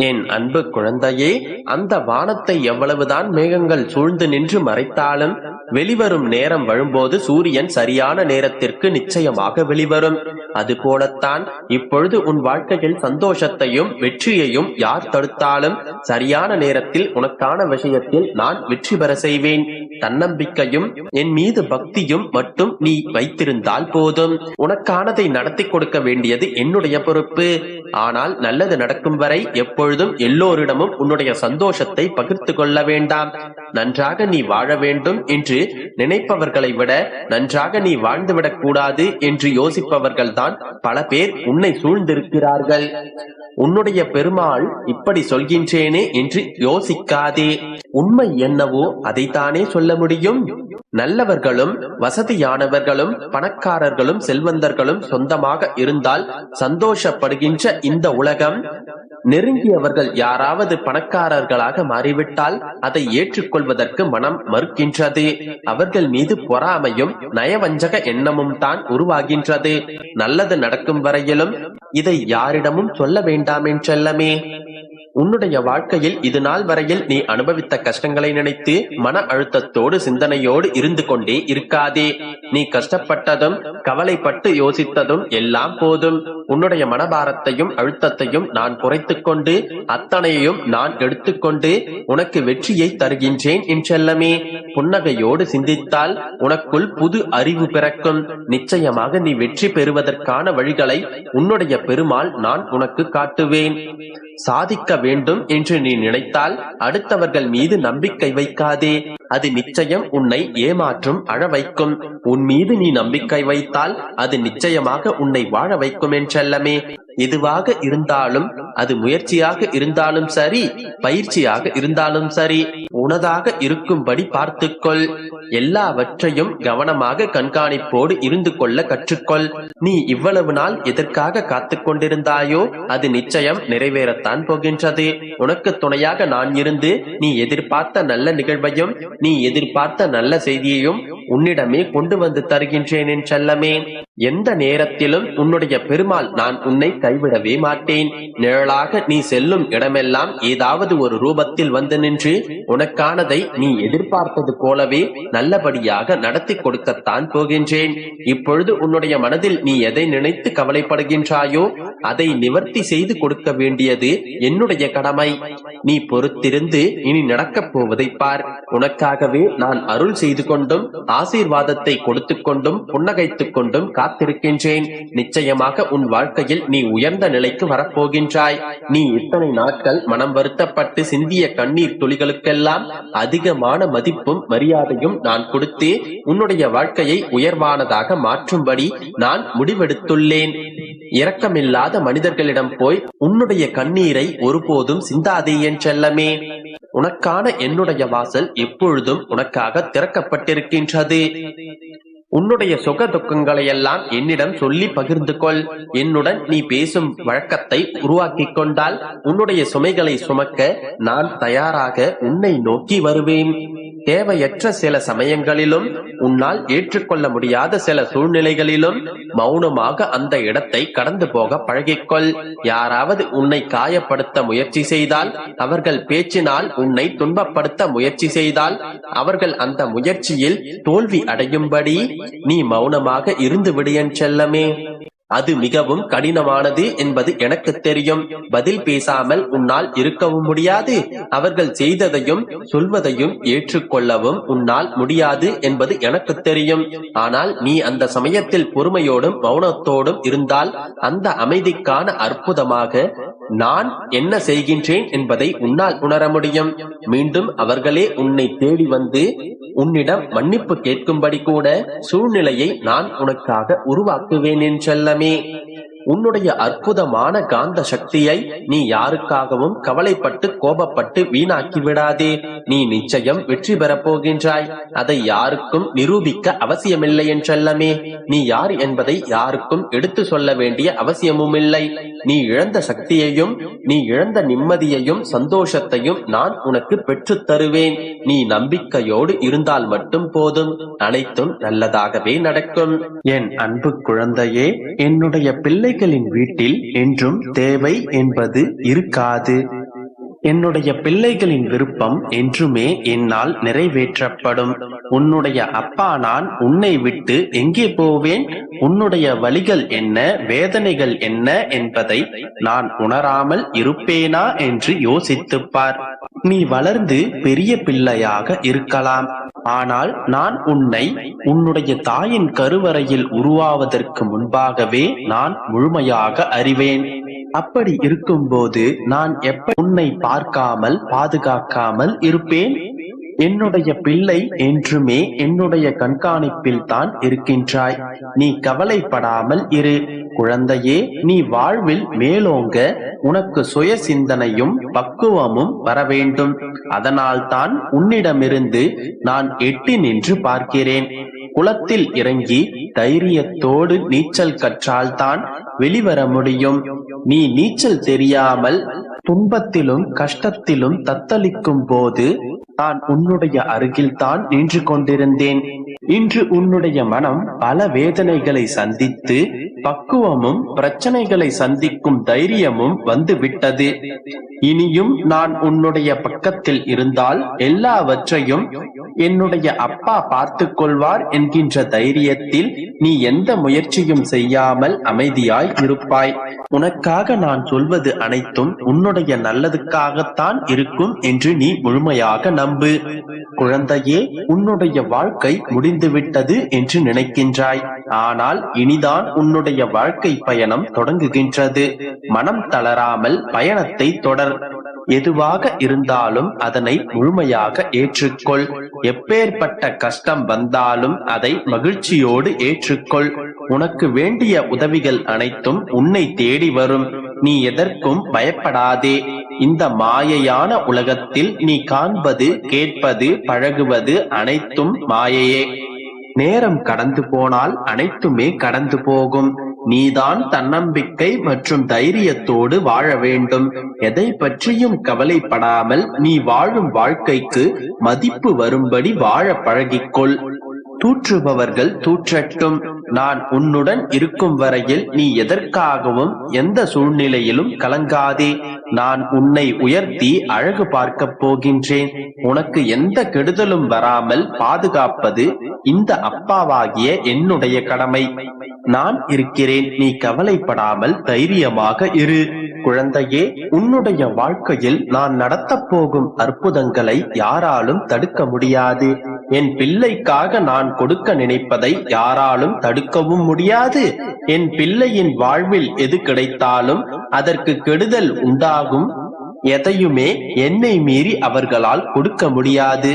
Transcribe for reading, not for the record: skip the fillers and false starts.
என் அன்பு குழந்தையே, அந்த வானத்தை எவ்வளவுதான் மேகங்கள் சூழ்ந்து நின்று மறைத்தாலும் வெளிவரும் நேரம் வரும்போது சூரியன் சரியான நேரத்திற்கு நிச்சயமாக வெளிவரும். அதுபோலத்தான் இப்பொழுது உன் வாழ்க்கையில் சந்தோஷத்தையும் வெற்றியையும் யார் தடுத்தாலும் சரியான நேரத்தில் உனக்கான விஷயத்தில் நான் வெற்றி பெற செய்வேன். தன்னம்பிக்கையும் என் மீது பக்தியும் மட்டும் நீ வைத்திருந்தால் போதும். உனக்கானதை நடத்தி கொடுக்க வேண்டியது என்னுடைய பொறுப்பு. ஆனால் நல்லது நடக்கும் வரை எப்பொழுதும் எல்லோரிடமும் உன்னுடைய சந்தோஷத்தை பகிர்ந்து கொள்ள வேண்டாம். நன்றாக நீ வாழ வேண்டும் என்று நினைப்பவர்களை விட நன்றாக நீ வாழ்ந்துவிடக் கூடாது என்று யோசிப்பவர்கள் தான் பல பேர் உன்னை சூழ்ந்திருக்கிறார்கள். உன்னுடைய பெருமாள் இப்படி சொல்கின்றேனே என்று யோசிக்காதே. உண்மை என்னவோ அதைத்தானே சொல்ல முடியும். நல்லவர்களும் வசதியானவர்களும் பணக்காரர்களும் செல்வந்தர்களும் சொந்தமாக இருந்தால் சந்தோஷப்படுகின்ற இந்த உலகம், நெருங்கியவர்கள் யாராவது பணக்காரர்களாக மாறிவிட்டால் அதை ஏற்றுக்கொள்வதற்கு மனம் மறுக்கின்றது. அவர்கள் மீது பொறாமையும் நயவஞ்சக எண்ணமும் தான் உருவாகின்றது. நல்லது நடக்கும் வரையிலும் இதை யாரிடமும் சொல்ல வேண்டாம் என்றெல்லமே. உன்னுடைய வாழ்க்கையில் இது நாள் வரையில் நீ அனுபவித்த கஷ்டங்களை நினைத்து மன அழுத்தத்தோடு சிந்தனையோடு இருந்து கொண்டே இருக்காதே. நீ கஷ்டப்பட்டதும் கவலைப்பட்டு யோசித்ததும் எல்லாம் போதும். உன்னுடைய மனபாரத்தையும் அழுத்தத்தையும் நான் குறைத்துக் கொண்டு அத்தனையையும் நான் எடுத்துக்கொண்டு உனக்கு வெற்றியை தருகின்றேன் என்றெல்லமே. புன்னகையோடு சிந்தித்தால் உனக்குள் புது அறிவு பிறக்கும். நிச்சயமாக நீ வெற்றி பெறுவதற்கான வழிகளை உன்னுடைய பெருமாள் நான் உனக்கு காட்டுவேன். சாதிக்க வேண்டும் என்று நீ நினைத்தால் அடுத்தவர்கள் மீது நம்பிக்கை வைக்காதே. அது நிச்சயம் உன்னை ஏமாற்றும், அழ வைக்கும். உன் மீது நீ நம்பிக்கை வைத்தால் அது நிச்சயமாக உன்னை வாழ வைக்கும் என்றெல்லமே. எதுவாக இருந்தாலும், அது முயற்சியாக இருந்தாலும் சரி, பயிற்சியாக இருந்தாலும் சரி, உனதாக இருக்கும்படி பார்த்துக்கொள். எல்லாவற்றையும் கவனமாக கண்காணிப்போடு இருந்து கொள்ள கற்றுக்கொள். நீ இவ்வளவு நாள் எதற்காக காத்து கொண்டிருந்தாயோ அது நிச்சயம் நிறைவேறத்தான் போகின்றது. உனக்கு துணையாக நான் இருந்து நீ எதிர்பார்த்த நல்ல நிகழ்வையும் நீ எதிர்பார்த்த நல்ல செய்தியையும் உன்னிடமே கொண்டு வந்து தருகின்றேன் என்றெல்லமே. எந்த நேரத்திலும் உன்னுடைய பெருமாள் நான் உன்னை கைவிடவே மாட்டேன். நிழலாக நீ செல்லும் இடமெல்லாம் ஏதாவது ஒரு ரூபத்தில் வந்து நின்று உனக்கானதை நீ எதிர்பார்த்தது போலவே நல்லபடியாக நடத்தி கொடுக்கத்தான் போகின்றேன். இப்பொழுது உன்னுடைய மனதில் நீ எதை நினைத்து கவலைப்படுகின்றாயோ அதை நிவர்த்தி செய்து கொடுக்க வேண்டியது என்னுடைய கடமை. நீ பொறுத்திருந்து இனி நடக்கப் போவதை பார். உனக்காகவே நான் அருள் செய்து கொண்டும் ஆசீர்வாதத்தை கொடுத்து கொண்டும் புன்னகைத்துக் கொண்டும் காத்திருக்கின்றேன். நிச்சயமாக உன் வாழ்க்கையில் நீ உயர்ந்த நிலைக்கு வரப்போகின்றாய். நீ இத்தனை நாட்கள் மனம் வருத்தப்பட்டு சிந்திய கண்ணீர் துளிகளுக்கெல்லாம் அதிகமான மதிப்பும் மரியாதையும் நான் கொடுத்து உன்னுடைய வாழ்க்கையை உயர்வானதாக மாற்றும்படி நான் முடிவெடுத்துள்ளேன். இரக்கமில்லாத மனிதர்களிடம் போய் உன்னுடைய கண்ணீரை ஒருபோதும் சிந்தாதே என்றெல்லமே. உனக்கான என்னுடைய வாசல் எப்பொழுதும் உனக்காக திறக்கப்பட்டிருக்கின்றது. உன்னுடைய சுக துக்கங்களை எல்லாம் என்னிடம் சொல்லி பகிர்ந்து கொள். என்னுடன் நீ பேசும் வழக்கத்தை உருவாக்கி கொண்டால் உன்னுடைய சுமைகளை சுமக்க நான் தயாராக உன்னை நோக்கி வருவேன். தேவையற்ற சில சமயங்களிலும் உன்னால் ஏற்றுக்கொள்ள முடியாத சில சூழ்நிலைகளிலும் மௌனமாக அந்த இடத்தை கடந்து போக பழகிக்கொள். யாராவது உன்னை காயப்படுத்த முயற்சி செய்தால், அவர்கள் பேச்சினால் உன்னை துன்பப்படுத்த முயற்சி செய்தால், அவர்கள் அந்த முயற்சியில் தோல்வி அடையும்படி நீ மௌனமாக இருந்து விடு என் செல்லமே. அது மிகவும் கடினமானது என்பது எனக்கு தெரியும். பதில் பேசாமல் உன்னால் இருக்கவும் முடியாது. அவர்கள் செய்ததையும் சொல்வதையும் ஏற்றுக்கொள்ளவும் உன்னால் முடியாது என்பது எனக்கு தெரியும். ஆனால் நீ அந்த சமயத்தில் பொறுமையோடும் மௌனத்தோடும் இருந்தால் அந்த அமைதிக்கான அற்புதமாக நான் என்ன செய்கின்றேன் என்பதை உன்னால் உணர முடியும். மீண்டும் அவர்களே உன்னை தேடி வந்து உன்னிடம் மன்னிப்பு கேட்கும்படி கூட சூழ்நிலையை நான் உனக்காக உருவாக்குவேன் என்றெல்லமே. உன்னுடைய அற்புதமான காந்த சக்தியை நீ யாருக்காகவும் கவலைப்பட்டு கோபப்பட்டு வீணாக்கி விடாதே. நீ நிச்சயம் வெற்றி பெறப் போகின்றாய். அதை யாருக்கும் நிரூபிக்க அவசியமில்லை என்றெல்லமே. நீ யார் என்பதை யாருக்கும் எடுத்து சொல்ல வேண்டிய அவசியமும் இல்லை. நீ இழந்த சக்தியையும் நீ இழந்த நிம்மதியையும் சந்தோஷத்தையும் நான் உனக்கு பெற்றுத் தருவேன். நீ நம்பிக்கையோடு இருந்தால் மட்டும் போதும். அனைத்தும் நல்லதாகவே நடக்கும். என் அன்பு குழந்தையே, என்னுடைய பிள்ளைகளின் வீட்டில் என்றும் தேவை என்பது இருக்காது. என்னுடைய பிள்ளைகளின் விருப்பம் என்றுமே என்னால் நிறைவேற்றப்படும். உன்னுடைய அப்பா நான் உன்னை விட்டு எங்கே போவேன்? உன்னுடைய வலிகள் என்ன, வேதனைகள் என்ன என்பதை நான் உணராமல் இருப்பேனா என்று யோசித்துப் பார். நீ வளர்ந்து பெரிய பிள்ளையாக இருக்கலாம், ஆனால் நான் உன்னை உன்னுடைய தாயின் கருவறையில் உருவாவதற்கு முன்பாகவே நான் முழுமையாக அறிவேன். அப்படி இருக்கும்போது நான் எப்படி உன்னை பார்க்காமல் பாதுகாக்காமல் இருப்பேன்? என்னுடைய பிள்ளை என்றுமே என்னுடைய கண்காணிப்பில் தான் இருக்கின்றாய். நீ கவலைப்படாமல் இரு குழந்தையே. நீ வாழ்வில் மேலோங்க உனக்கு சுய சிந்தனையும் பக்குவமும் வர வேண்டும். அதனால் தான் உன்னிடமிருந்து நான் எட்டி நின்று பார்க்கிறேன். குளத்தில் இறங்கி தைரியத்தோடு நீச்சல் கற்றால்தான் வெளிவர முடியும். நீ நீச்சல் தெரியாமல் துன்பத்திலும் கஷ்டத்திலும் தத்தளிக்கும் போது நான் உன்னுடைய அருகில் தான் நின்று கொண்டிருந்தேன். இன்று உன்னுடைய மனம் பல வேதனைகளை சந்தித்து பக்குவமும் பிரச்சனைகளை சந்திக்கும் தைரியமும் வந்து விட்டது. இனியும் நான் உன்னுடைய பக்கத்தில் இருந்தால் எல்லாவற்றையும் என்னுடைய அப்பா பார்த்து கொள்வார் என்கின்ற தைரியத்தில் நீ எந்த முயற்சியும் செய்யாமல் அமைதியாய் இருப்பாய். உனக்காக நான் சொல்வது அனைத்தும் உன்னுடைய நல்லதுக்காகத்தான் இருக்கும் என்று நீ முழுமையாக நம்பு. குழந்தையே, உன்னுடைய வாழ்க்கை முடிந்துவிட்டது என்று நினைக்கின்றாய். ஆனால் இனிதான் உன்னுடைய வாழ்க்கை பயணம் தொடங்குகின்றது. மனம் தளராமல் பயணத்தை தொடர். எதுவாக இருந்தாலும் அதனை முழுமையாக ஏற்றுக்கொள். எப்பேற்பட்ட கஷ்டம் வந்தாலும் அதை மகிழ்ச்சியோடு ஏற்றுக்கொள். உனக்கு வேண்டிய உதவிகள் அனைத்தும் உன்னை தேடி வரும். நீ எதற்கும் பயப்படாதே. இந்த மாயையான உலகத்தில் நீ காண்பது, கேட்பது, பழகுவது அனைத்தும் மாயையே. நேரம் கடந்து போனால் அனைத்துமே கடந்து போகும். நீதான் தன்னம்பிக்கை மற்றும் தைரியத்தோடு வாழ வேண்டும். எதை பற்றியும் கவலைப்படாமல் நீ வாழும் வாழ்க்கைக்கு மதிப்பு வரும்படி வாழ பழகிக்கொள். தூற்றுபவர்கள் தூற்றட்டும். நான் உன்னுடன் இருக்கும் வரையில் நீ எதற்காகவும் எந்த சூழ்நிலையிலும் கலங்காதே. நான் உன்னை உயர்த்தி அழகு பார்க்க போகின்றேன். உனக்கு எந்த கெடுதலும் வராமல் பாதுகாப்பது இந்த அப்பாவாகிய என்னுடைய கடமை. நான் இருக்கிறேன். நீ கவலைப்படாமல் தைரியமாக இரு. குழந்தையே, உன்னுடைய வாழ்க்கையில் நான் நடத்தப் போகும் அற்புதங்களை யாராலும் தடுக்க முடியாது. என் பிள்ளைக்காக நான் கொடுக்க நினைப்பதை யாராலும் தடுக்கவும் முடியாது. என் பிள்ளையின் வாழ்வில் எது கிடைத்தாலும் அதற்கு கெடுதல் உண்டாகும். எதையுமே என்னை மீறி அவர்களால் கொடுக்க முடியாது.